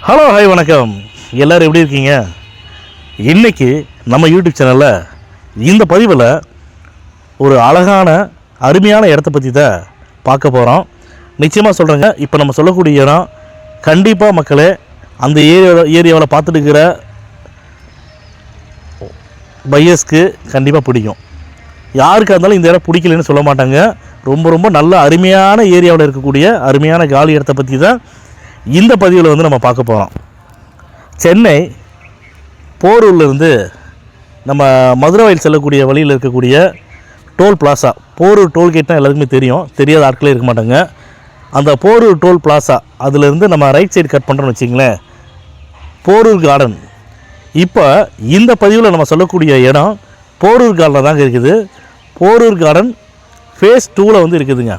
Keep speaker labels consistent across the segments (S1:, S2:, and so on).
S1: Hello hi வணக்கம். எல்லோரும் எப்படி இருக்கீங்க? இன்றைக்கி நம்ம யூடியூப் சேனலில் இந்த பதிவில் ஒரு அழகான அருமையான இடத்த பற்றி தான் பார்க்க போகிறோம். நிச்சயமாக சொல்கிறேங்க, இப்போ நம்ம சொல்லக்கூடிய இடம் கண்டிப்பாக மக்களே அந்த ஏரியாவில் பார்த்துட்டு இருக்கிற பையர்ஸ்க்கு கண்டிப்பாக பிடிக்கும். யாருக்காக இருந்தாலும் இந்த இடம் பிடிக்கலன்னு சொல்ல மாட்டாங்க. ரொம்ப ரொம்ப நல்ல அருமையான ஏரியாவில் இருக்கக்கூடிய அருமையான காலி இடத்த பற்றி தான் இந்த பதிவில் வந்து நம்ம பார்க்க போகிறோம். சென்னை போரூர்லேருந்து நம்ம மதுரவாயில் செல்லக்கூடிய வழியில் இருக்கக்கூடிய டோல் பிளாசா, போரூர் டோல்கேட்னால் எல்லாருக்குமே தெரியும், தெரியாத ஆட்களே இருக்க மாட்டாங்க. அந்த போரூர் டோல் பிளாசா அதிலேருந்து நம்ம ரைட் சைடு கட் பண்ணுறோன்னு வச்சிங்களேன், போரூர் கார்டன். இப்போ இந்த பதிவில் நம்ம சொல்லக்கூடிய இடம் போரூர் கார்டனில் தாங்க இருக்குது. போரூர் கார்டன் ஃபேஸ் 2ல் வந்து இருக்குதுங்க.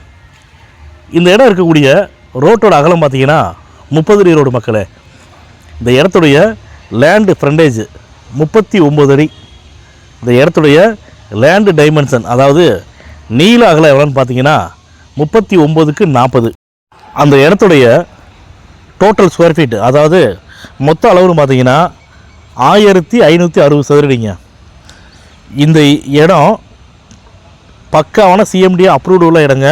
S1: இந்த இடம் இருக்கக்கூடிய ரோட்டோட அகலம் பார்த்திங்கன்னா 30 அடி ரோடு மக்களே. இந்த இடத்துடைய லேண்டு ஃப்ரண்டேஜ் 39 அடி. இந்த இடத்துடைய லேண்டு டைமென்ஷன், அதாவது நீள அகலம் எவ்வளோன்னு பார்த்தீங்கன்னா 39க்கு 40. அந்த இடத்துடைய டோட்டல் ஸ்கொயர் ஃபீட், அதாவது மொத்த அளவுன்னு பார்த்தீங்கன்னா 1560 சதுரடிங்க. இந்த இடம் பக்காவான சிஎம்டி அப்ரூவ்டு உள்ள இடங்க.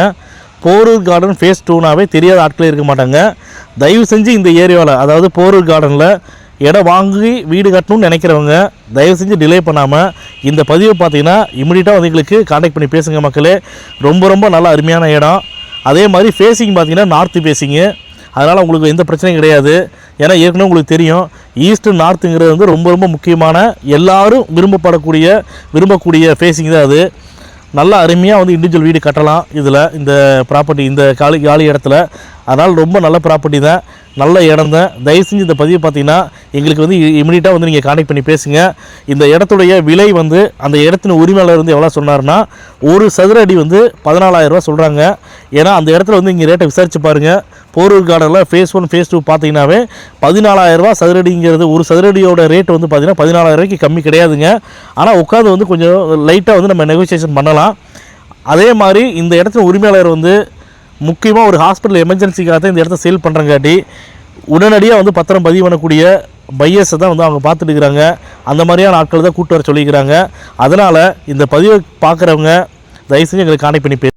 S1: போரூர் கார்டன் ஃபேஸ் 2னாவே தெரியாத ஆட்களே இருக்க மாட்டாங்க. தயவு செஞ்சு இந்த ஏரியாவில், அதாவது போரூர் கார்டனில் இடம் வாங்கி வீடு கட்டணும்னு நினைக்கிறவங்க தயவு செஞ்சு டிலே பண்ணாமல் இந்த பதிவை பார்த்தீங்கன்னா இமிடியட்டாக வந்து எங்களுக்கு கான்டாக்ட் பண்ணி பேசுங்க மக்களே. ரொம்ப ரொம்ப நல்ல அருமையான இடம். அதே மாதிரி ஃபேஸிங் பார்த்தீங்கன்னா நார்த்து ஃபேஸிங்கு, அதனால் உங்களுக்கு எந்த பிரச்சனையும் கிடையாது. ஏன்னா ஏற்கனவே உங்களுக்கு தெரியும், ஈஸ்ட்டு நார்த்துங்கிறது வந்து ரொம்ப ரொம்ப முக்கியமான, எல்லோரும் விரும்பக்கூடிய ஃபேஸிங் தான் அது. நல்லா அருமையாக வந்து இண்டிவிஜுவல் வீடு கட்டலாம் இதில், இந்த ப்ராப்பர்ட்டி, இந்த காலி இடத்துல. அதனால் ரொம்ப நல்ல ப்ராப்பர்ட்டி தான், நல்ல இடம் தான். தயவு செஞ்சு இந்த பதிவு பார்த்தீங்கன்னா எங்களுக்கு வந்து இமீடியட்டாக வந்து நீங்கள் கான்டாக்ட் பண்ணி பேசுங்க. இந்த இடத்துடைய விலை வந்து அந்த இடத்தின் உரிமையாளர் வந்து எவ்வளோ சொன்னார்னா, ஒரு சதுர அடி வந்து 14,000 ரூபா சொல்கிறாங்க. ஏன்னா அந்த இடத்துல வந்து இங்கே ரேட்டை விசாரித்து பாருங்கள். போரூர் கார்டனில் ஃபேஸ் 1 ஃபேஸ் 2 பார்த்தீங்கன்னாவே 14,000 ரூபா சதுரடிங்கிறது. ஒரு சதுரடியோட ரேட்டு வந்து பார்த்தீங்கன்னா 14,000 ரூபாய்க்கு கம்மி கிடையாதுங்க. ஆனால் உட்காந்து வந்து கொஞ்சம் லைட்டாக வந்து நம்ம நெகோசியேஷன் பண்ணலாம். அதே மாதிரி இந்த இடத்துல உரிமையாளர் வந்து முக்கியமாக ஒரு ஹாஸ்பிட்டல் எமர்ஜென்சிக்காக தான் இந்த இடத்த சேல் பண்ணுறங்காட்டி உடனடியாக வந்து பத்திரம் பதிவு பண்ணக்கூடிய பையர்ஸை தான் வந்து அவங்க பார்த்துட்டு இருக்கிறாங்க. அந்த மாதிரியான ஆட்கள் தான் கூட்டு வர சொல்லிக்கிறாங்க. அதனால் இந்த பதிவை பார்க்குறவங்க தயவு செஞ்சு எங்களுக்கு கான்டாக்ட் பண்ணி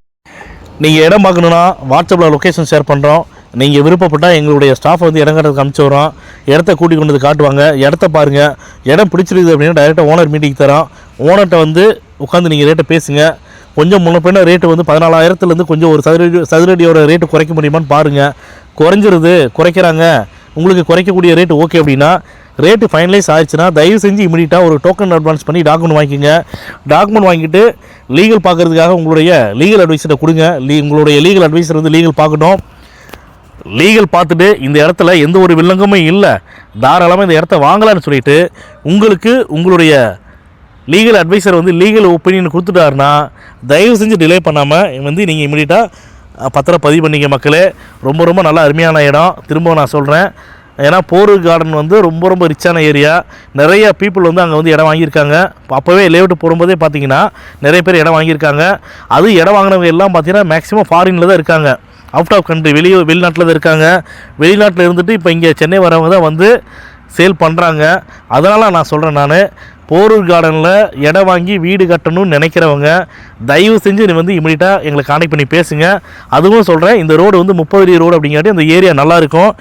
S1: நீங்கள் இடம் பார்க்கணுன்னா வாட்ஸ்அப்பில் லொக்கேஷன் ஷேர் பண்ணுறோம். நீங்கள் விருப்பப்பட்டால் எங்களுடைய ஸ்டாஃப் வந்து இடம் கட்டுறதுக்கு அனுப்பிச்சி வரோம். இடத்த கூட்டி கொண்டு வந்து காட்டுவாங்க. இடத்த பாருங்கள், இடம் பிடிச்சிருக்குது அப்படின்னா டைரெக்டாக ஓனர் மீட்டிங் தரோம். ஓனர்கிட்ட வந்து உட்காந்து நீங்கள் ரேட்டை பேசுங்க. கொஞ்சம் முன்ன பின்ன ரேட்டு வந்து 14,000லேருந்து கொஞ்சம் ஒரு சதுரடியோட ரேட்டு குறைக்க முடியுமான்னு பாருங்கள். குறைக்கிறாங்க, உங்களுக்கு குறைக்கக்கூடிய ரேட்டு ஓகே அப்படின்னா, ரேட்டு ஃபைனலைஸ் ஆயிடுச்சுன்னா தயவு செஞ்சு இமீடியட்டாக ஒரு டோக்கன் அட்வான்ஸ் பண்ணி டாக்குமெண்ட் வாங்கிக்கோங்க. டாக்குமெண்ட் வாங்கிட்டு லீகல் பார்க்குறதுக்காக உங்களுடைய லீகல் அட்வைஸரை கொடுங்க. உங்களுடைய லீகல் அட்வைஸர் வந்து லீகல் பார்க்கட்டும். லீகல் பார்த்துட்டு இந்த இடத்துல எந்த ஒரு வில்லங்கமும் இல்லை, தாராளமாக இந்த இடத்த வாங்கலான்னு சொல்லிவிட்டு உங்களுக்கு உங்களுடைய லீகல் அட்வைஸர் வந்து லீகல் ஒப்பீனியன் கொடுத்துட்டாருன்னா தயவு செஞ்சு டிலே பண்ணாமல் வந்து நீங்கள் இமீடியட்டாக பத்திரம் பதிவு பண்ணிக்க மக்களே. ரொம்ப ரொம்ப நல்ல அருமையான இடம். திரும்ப நான் சொல்கிறேன், ஏன்னா போரூர் கார்டன் வந்து ரொம்ப ரொம்ப ரிச்சான ஏரியா. நிறைய பீப்புள் வந்து அங்கே வந்து இடம் வாங்கியிருக்காங்க. அப்போவே லேஅவுட் போடும்போதே பார்த்தீங்கன்னா நிறைய பேர் இடம் வாங்கியிருக்காங்க. அது இடம் வாங்கினவங்க எல்லாம் பார்த்தீங்கன்னா மேக்ஸிமம் ஃபாரினில் தான் இருக்காங்க, அவுட் ஆஃப் கண்ட்ரி, வெளிநாட்டில் தான் இருக்காங்க. வெளிநாட்டில் இருந்துட்டு இப்போ இங்கே சென்னை வரவங்க தான் வந்து சேல் பண்ணுறாங்க. அதனால் நான் சொல்கிறேன், போரூர் கார்டனில் இடம் வாங்கி வீடு கட்டணும்னு நினைக்கிறவங்க தயவு செஞ்சு நீ வந்து இமீடியட்டாக எங்களை கான்டாக்ட் பண்ணி பேசுங்க. அதுவும் சொல்கிறேன், இந்த ரோடு வந்து 30 அடி ரோடு அப்படிங்காட்டி அந்த ஏரியா நல்லாயிருக்கும்.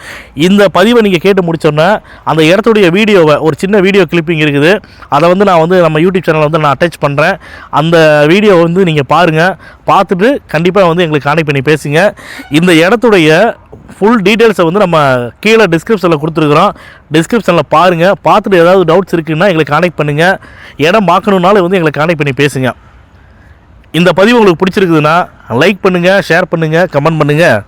S1: இந்த பதிவை நீங்கள் கேட்டு முடிச்சோன்னா அந்த இடத்துடைய வீடியோவை, ஒரு சின்ன வீடியோ கிளிப்பிங் இருக்குது, அதை வந்து நான் வந்து நம்ம யூடியூப் சேனலில் வந்து நான் அட்டாச் பண்ணுறேன். அந்த வீடியோவை வந்து நீங்கள் பாருங்கள். பார்த்துட்டு கண்டிப்பாக வந்து எங்களுக்கு கான்டாக்ட் பண்ணி பேசுங்க. இந்த இடத்துடைய ஃபுல் டீட்டெயில்ஸை வந்து நம்ம கீழே டிஸ்கிரிப்ஷனில் கொடுத்துருக்குறோம். டிஸ்கிரிப்ஷனில் பாருங்கள். பார்த்துட்டு ஏதாவது டவுட்ஸ் இருக்குதுன்னா எங்களுக்கு கான்டாக்ட் பண்ணுங்கள். இடம் பார்க்கணுன்னாலும் வந்து எங்களுக்கு கான்டாக்ட் பண்ணி பேசுங்க. இந்த பதிவு உங்களுக்கு பிடிச்சிருக்குதுன்னா லைக் பண்ணுங்கள், ஷேர் பண்ணுங்கள், கமெண்ட் பண்ணுங்கள்.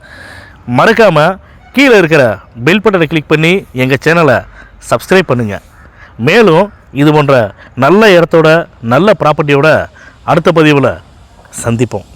S1: மறக்காமல் கீழே இருக்கிற பெல் பட்டனை கிளிக் பண்ணி எங்கள் சேனலை சப்ஸ்கிரைப் பண்ணுங்கள். மேலும் இது போன்ற நல்ல இடத்தோட நல்ல ப்ராப்பர்ட்டியோட அடுத்த பதிவில் சந்திப்போம்.